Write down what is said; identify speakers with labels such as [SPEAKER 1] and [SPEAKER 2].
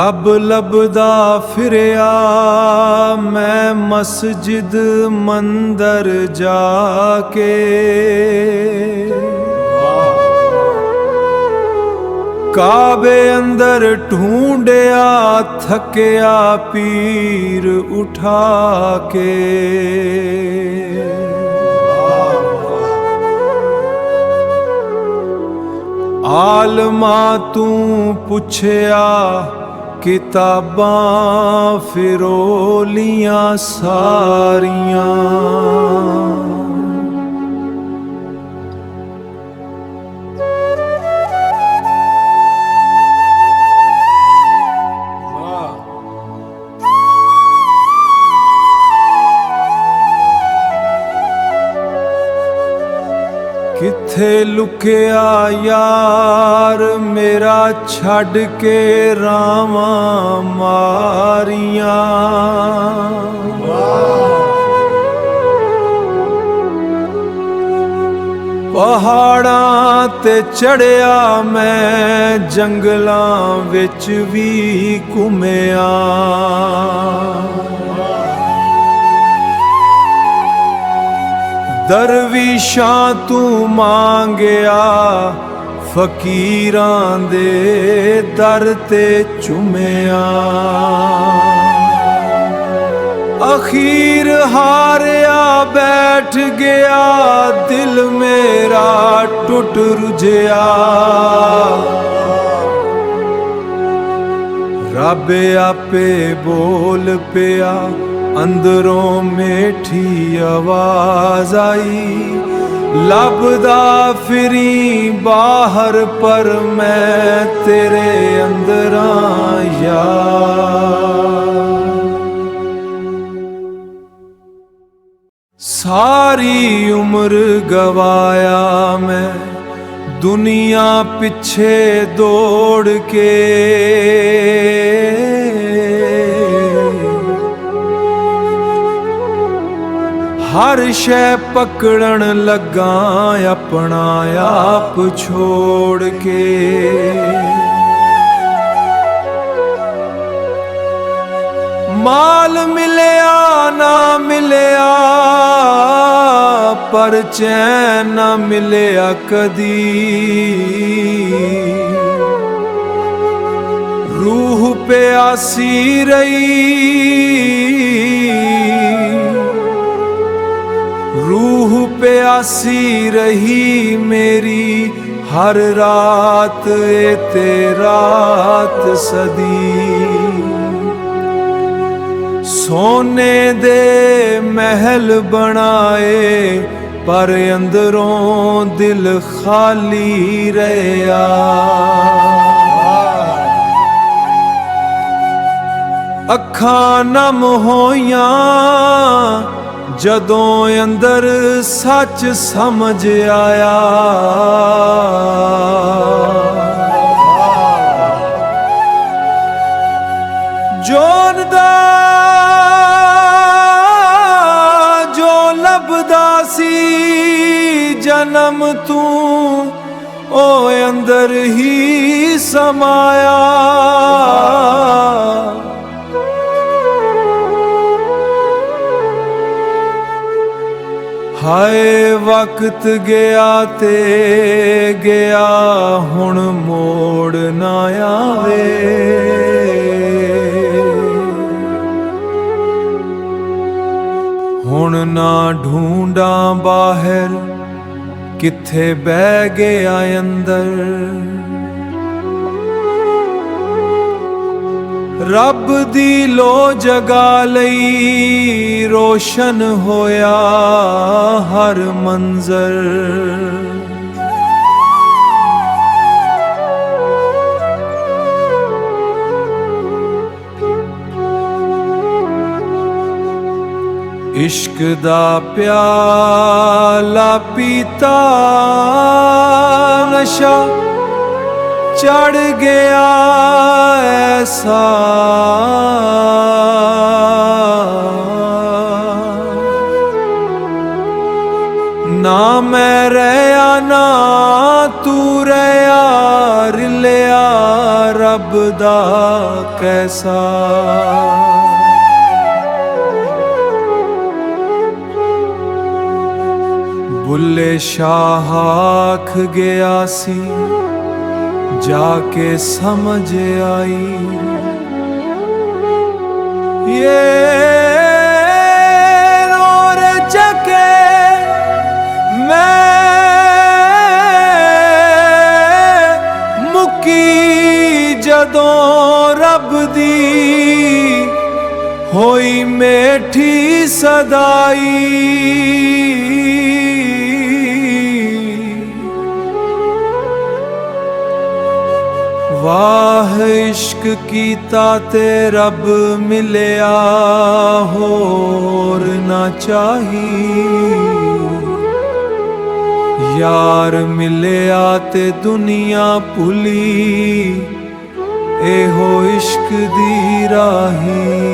[SPEAKER 1] रब लभदा फिरिया मैं मस्जिद मंदर जाके, काबे अंदर ढूंढया थकिया पीर उठा के। आलमा तू पुछया किताबां फिरोलियां सारियां, किथे लुकिया यार मेरा छड़ के रावां मारियां। पहाड़ां ते चढ़िया मैं जंगलां विच भी घुमिया, दरविशां तू मांगया फकीरां दे दर ते चुमिया। अखीर हारिया बैठ गया दिल मेरा टुट रुझिया। रब आपे बोल पिया अंदरों मीठी आवाज आई, लभदा फिरी बाहर पर मैं तेरे अंदर आया। सारी उम्र गवाया मैं दुनिया पिछे दौड़ के, हर शै पकड़न लगा अपना आप छोड़ के। माल मिलया ना मिलया पर चैन ना मिलया कदी, रूह प्यासी रही, रूह प्यासी रही मेरी हर रात ते रात सदी। सोने दे महल बनाए पर अंदरों दिल खाली रहा। अखां नम होइयां जदों अंदर सच समझ आया। जोनदा जो लभदा सी जन्म तू ओ अंदर ही समाया। हाय वक्त गया ते गया हुण मोड़ ना आवे। हुण ना ढूंढा बाहर किथे बह गया अंदर। रब दी लो जगा लई रोशन होया हर मंजर। इश्क दा प्याला पीता नशा चढ़ गया ऐसा। ना मैं रहा ना तू रहा, रिलिया रब दा कैसा। बुल्ले शाह आख गया सी जाके समझ आई, ये रोर चके मैं मुकी जदों रब दी होई मेठी सदाई। वाह इश्क कीता ते रब मिलिया होर ना चाही, यार मिलिया ते दुनिया भुली एहो इश्क दी राही।